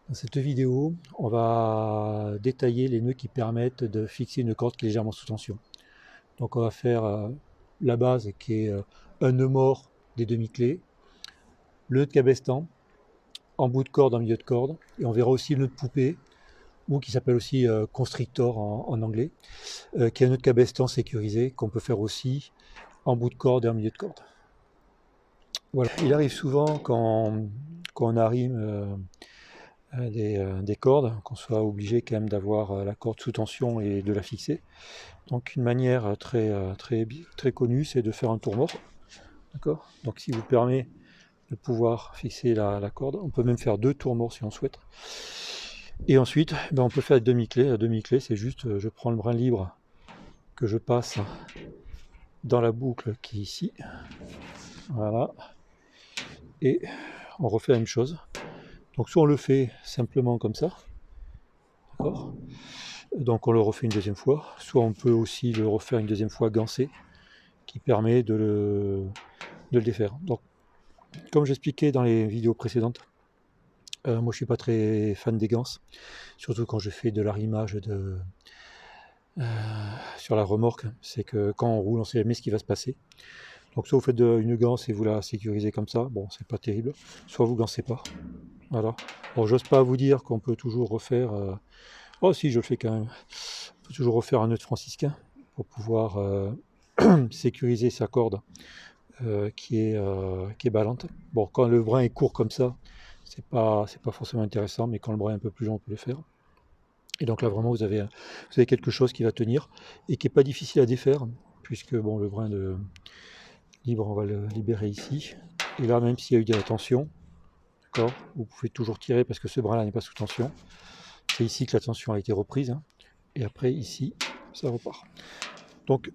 Dans cette vidéo, on va détailler les nœuds qui permettent de fixer une corde qui est légèrement sous tension. Donc on va faire la base qui est un nœud mort des demi-clés, le nœud de cabestan, en bout de corde, en milieu de corde, et on verra aussi le nœud de poupée, ou qui s'appelle aussi constrictor en anglais, qui est un nœud de cabestan sécurisé qu'on peut faire aussi en bout de corde et en milieu de corde. Voilà. Il arrive souvent quand on arrive des cordes, qu'on soit obligé quand même d'avoir la corde sous tension et de la fixer. Donc une manière très connue, c'est de faire un tour mort. D'accord. Donc si vous permet de pouvoir fixer la corde, on peut même faire 2 tours morts si on souhaite. Et ensuite, on peut faire la demi-clé. La demi-clé, c'est juste, je prends le brin libre que je passe dans la boucle qui est ici. Voilà. Et on refait la même chose. Donc soit on le fait simplement comme ça, d'accord. Donc on le refait une deuxième fois, soit on peut aussi le refaire une deuxième fois gancé, qui permet de le défaire. Donc comme j'expliquais dans les vidéos précédentes, moi je suis pas très fan des ganses, surtout quand je fais de l'arrimage sur la remorque. C'est que quand on roule, on ne sait jamais ce qui va se passer. Donc soit vous faites une ganse et vous la sécurisez comme ça, bon c'est pas terrible, soit vous gancez pas. Voilà. Bon, j'ose pas vous dire qu'on peut toujours refaire. Oh si, je le fais quand même. On peut toujours refaire un nœud de franciscain pour pouvoir sécuriser sa corde qui est ballante. Bon, quand le brin est court comme ça, c'est pas forcément intéressant, mais quand le brin est un peu plus long, on peut le faire. Et donc là, vraiment, vous avez quelque chose qui va tenir et qui n'est pas difficile à défaire, puisque bon, le brin de libre, on va le libérer ici. Et là, même s'il y a eu de la tension, d'accord, vous pouvez toujours tirer parce que ce brin-là n'est pas sous tension. C'est ici que la tension a été reprise, hein, et après, ici, ça repart. Donc,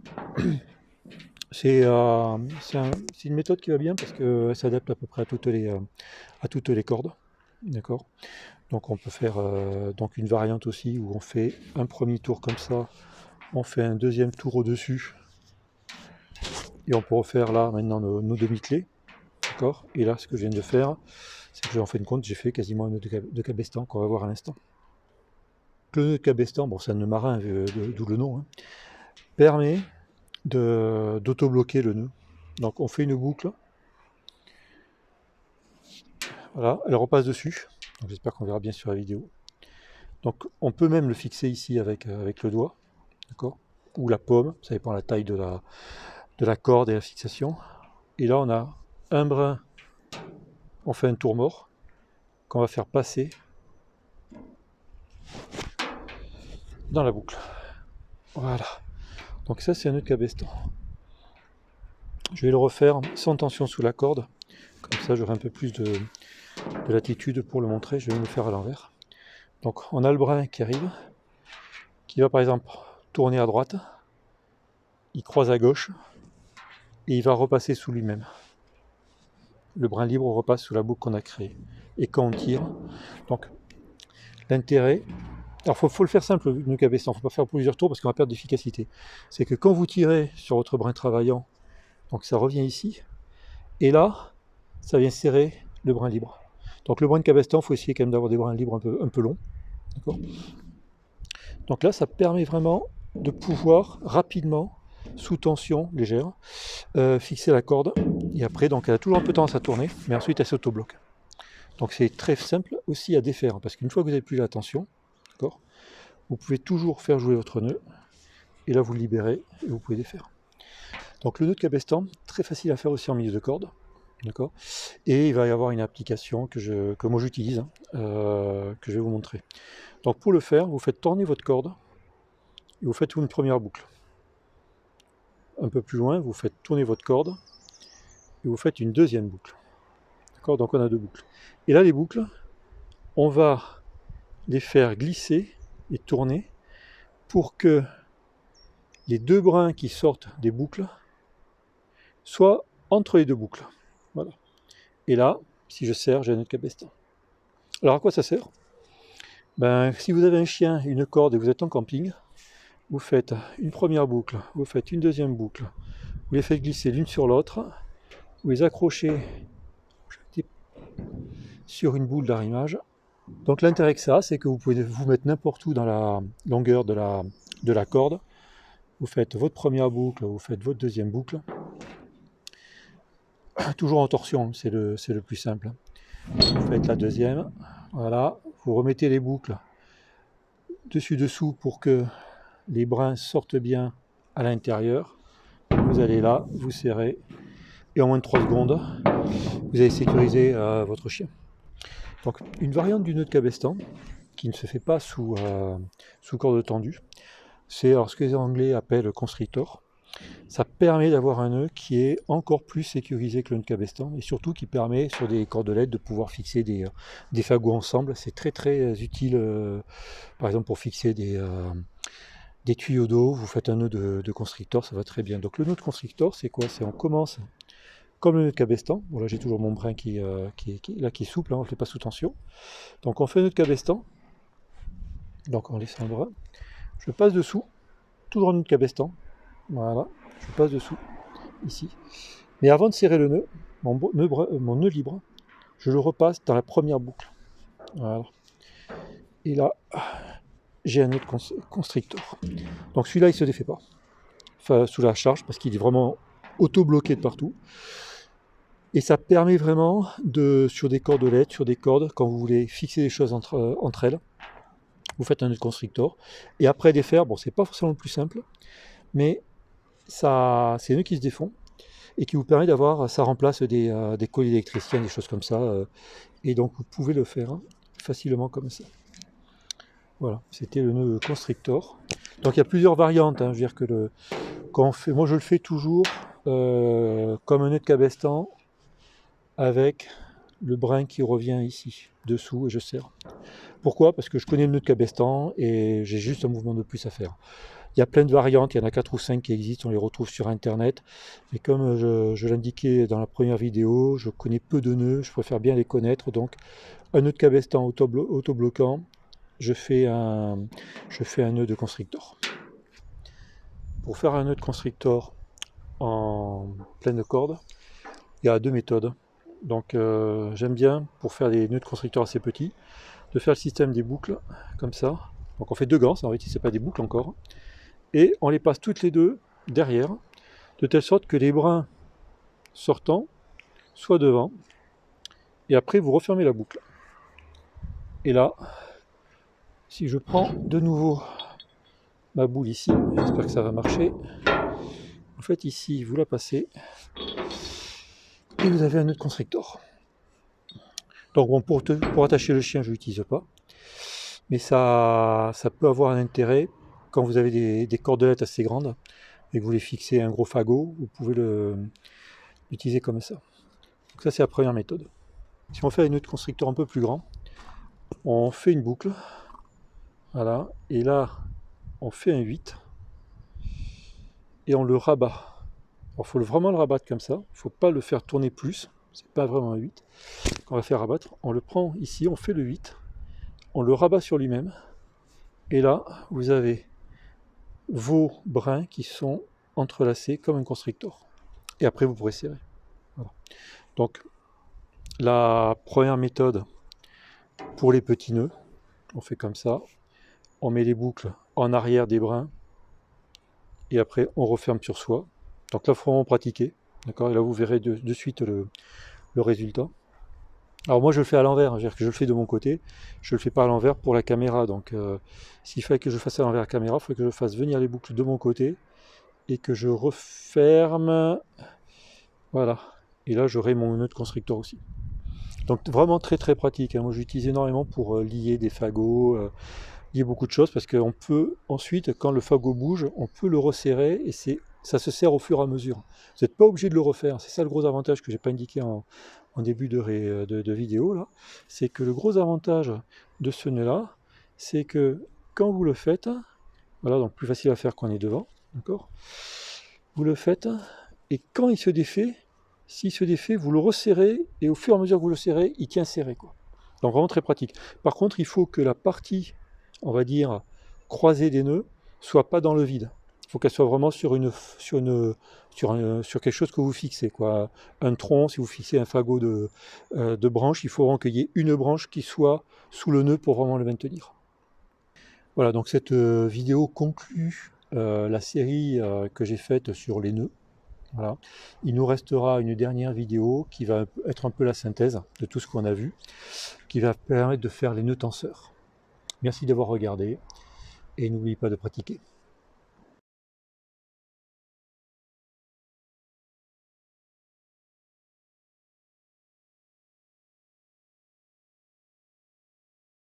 c'est une méthode qui va bien parce qu'elle s'adapte à peu près à toutes les cordes. D'accord. Donc on peut faire donc une variante aussi où on fait un premier tour comme ça, on fait un deuxième tour au-dessus, et on peut refaire là maintenant nos demi-clés. D'accord. Et là, ce que je viens de faire, c'est que en fin de compte, j'ai fait quasiment un nœud de cabestan qu'on va voir à l'instant. Le nœud de cabestan, bon, c'est un nœud marin, d'où le nom, hein, permet d'auto-bloquer le nœud. Donc on fait une boucle, voilà, elle repasse dessus, donc j'espère qu'on verra bien sur la vidéo. Donc on peut même le fixer ici avec le doigt, d'accord, ou la paume, ça dépend de la taille de la corde et la fixation. Et là on a un brin, on fait un tour mort, qu'on va faire passer dans la boucle. Voilà, donc ça c'est un nœud de cabestan. Je vais le refaire sans tension sous la corde, comme ça j'aurai un peu plus de latitude pour le montrer. Je vais me le faire à l'envers. Donc on a le brin qui arrive, qui va par exemple tourner à droite, il croise à gauche, et il va repasser sous lui-même. Le brin libre repasse sous la boucle qu'on a créée. Et quand on tire, donc l'intérêt, alors faut le faire simple, le nœud cabestan, il ne faut pas faire plusieurs tours parce qu'on va perdre d'efficacité. C'est que quand vous tirez sur votre brin travaillant, donc ça revient ici, et là, ça vient serrer le brin libre. Donc le brin de cabestan, il faut essayer quand même d'avoir des brins libres un peu longs. D'accord. Donc là, ça permet vraiment de pouvoir rapidement, sous tension légère, fixer la corde. Et après, donc elle a toujours un peu tendance à tourner, mais ensuite elle s'auto-bloque. Donc c'est très simple aussi à défaire, parce qu'une fois que vous n'avez plus la tension, d'accord, vous pouvez toujours faire jouer votre nœud, et là vous le libérez, et vous pouvez défaire. Donc le nœud de cabestan, très facile à faire aussi en milieu de corde, d'accord, et il va y avoir une application que moi j'utilise, que je vais vous montrer. Donc pour le faire, vous faites tourner votre corde, et vous faites une première boucle. Un peu plus loin, vous faites tourner votre corde, et vous faites une deuxième boucle. D'accord, donc on a 2 boucles. Et là les boucles, on va les faire glisser et tourner pour que les 2 brins qui sortent des boucles soient entre les 2 boucles. Voilà. Et là, si je serre, j'ai un nœud de cabestan. Alors à quoi ça sert? Si vous avez un chien, une corde et vous êtes en camping, vous faites une première boucle, vous faites une deuxième boucle, vous les faites glisser l'une sur l'autre, vous les accrochez sur une boule d'arrimage, Donc l'intérêt que ça a, c'est que vous pouvez vous mettre n'importe où dans la longueur de la corde. Vous faites votre première boucle, vous faites votre deuxième boucle. Toujours en torsion, c'est le plus simple. Vous faites la deuxième, voilà. Vous remettez les boucles dessus-dessous pour que les brins sortent bien à l'intérieur. Vous allez là, vous serrez, et en moins de 3 secondes, vous avez sécurisé votre chien. Donc une variante du nœud de cabestan, qui ne se fait pas sous corde tendue, c'est ce que les Anglais appellent constrictor. Ça permet d'avoir un nœud qui est encore plus sécurisé que le nœud de cabestan, et surtout qui permet sur des cordelettes de pouvoir fixer des fagots ensemble. C'est très très utile, par exemple pour fixer des tuyaux d'eau. Vous faites un nœud de constrictor, ça va très bien. Donc le nœud de constrictor, c'est quoi? C'est on commence comme le nœud de cabestan. Bon, là j'ai toujours mon brin qui est souple, hein, on ne le fait pas sous tension. Donc on fait un nœud de cabestan, donc on laisse un brin. Je passe dessous, toujours un nœud de cabestan. Voilà, je passe dessous, ici. Mais avant de serrer le nœud, mon nœud libre, je le repasse dans la première boucle. Voilà. Et là, j'ai un nœud de constrictor. Donc celui-là, il ne se défait pas. Enfin, sous la charge, parce qu'il est vraiment auto-bloqué de partout. Et ça permet vraiment, sur des cordelettes, sur des cordes, quand vous voulez fixer des choses entre elles, vous faites un nœud de constrictor. Et après défaire, bon, c'est pas forcément le plus simple, mais c'est un nœud qui se défont et qui vous permet d'avoir, ça remplace des colliers électriciens, des choses comme ça, et donc vous pouvez le faire facilement comme ça. Voilà, c'était le nœud constrictor. Donc il y a plusieurs variantes, hein. Je veux dire que quand on fait, moi je le fais toujours comme un nœud de cabestan avec le brin qui revient ici, dessous, et je serre. Pourquoi? Parce que je connais le nœud de cabestan et j'ai juste un mouvement de plus à faire. Il y a plein de variantes, il y en a 4 ou 5 qui existent, on les retrouve sur internet. Mais comme je l'indiquais dans la première vidéo, je connais peu de nœuds, je préfère bien les connaître. Donc un nœud de cabestan auto-bloquant, je fais un nœud de constrictor. Pour faire un nœud de constrictor en pleine corde, il y a 2 méthodes. Donc j'aime bien, pour faire des nœuds de constrictor assez petits, de faire le système des boucles, comme ça. Donc on fait 2 ganses, en réalité c'est pas des boucles encore. Et on les passe toutes les deux derrière, de telle sorte que les brins sortants soient devant, et après vous refermez la boucle. Et là, si je prends de nouveau ma boule ici, j'espère que ça va marcher, en fait ici vous la passez, et vous avez un nœud de constrictor. Donc bon, pour attacher le chien je l'utilise pas, mais ça peut avoir un intérêt quand vous avez des cordelettes assez grandes, et que vous voulez fixer un gros fagot, vous pouvez l'utiliser comme ça. Donc ça c'est la première méthode. Si on fait un nœud de constrictor un peu plus grand, on fait une boucle, voilà, et là on fait un 8 et on le rabat. Alors il faut vraiment le rabattre comme ça, il ne faut pas le faire tourner plus, c'est pas vraiment un 8. Quand on va faire rabattre, on le prend ici, on fait le 8, on le rabat sur lui-même, et là vous avez vos brins qui sont entrelacés comme un constrictor. Et après vous pourrez serrer. Voilà. Donc la première méthode pour les petits nœuds, on fait comme ça, on met les boucles en arrière des brins et après on referme sur soi. Donc là il faut vraiment pratiquer, d'accord, et là vous verrez de suite le résultat. Alors moi je le fais à l'envers, c'est-à-dire que je le fais de mon côté, je le fais pas à l'envers pour la caméra, donc s'il fallait que je fasse à l'envers la caméra, il faudrait que je fasse venir les boucles de mon côté et que je referme, voilà, et là j'aurai mon nœud de constrictor aussi. Donc vraiment très très pratique, hein. Moi j'utilise énormément pour lier des fagots, lier beaucoup de choses, parce qu'on peut ensuite, quand le fagot bouge, on peut le resserrer et ça se serre au fur et à mesure. Vous n'êtes pas obligé de le refaire, c'est ça le gros avantage que je n'ai pas indiqué en début de vidéo, là. C'est que le gros avantage de ce nœud-là, c'est que quand vous le faites, voilà, donc plus facile à faire quand on est devant, d'accord, vous le faites, et quand il se défait, s'il se défait, vous le resserrez, et au fur et à mesure que vous le serrez, il tient serré, quoi. Donc vraiment très pratique. Par contre, il faut que la partie, on va dire, croisée des nœuds, soit pas dans le vide. Il faut qu'elle soit vraiment sur quelque chose que vous fixez, quoi. Un tronc, si vous fixez un fagot de branches, il faut vraiment qu'il y ait une branche qui soit sous le nœud pour vraiment le maintenir. Voilà, donc cette vidéo conclut la série que j'ai faite sur les nœuds. Voilà. Il nous restera une dernière vidéo qui va être un peu la synthèse de tout ce qu'on a vu, qui va permettre de faire les nœuds tenseurs. Merci d'avoir regardé et n'oubliez pas de pratiquer.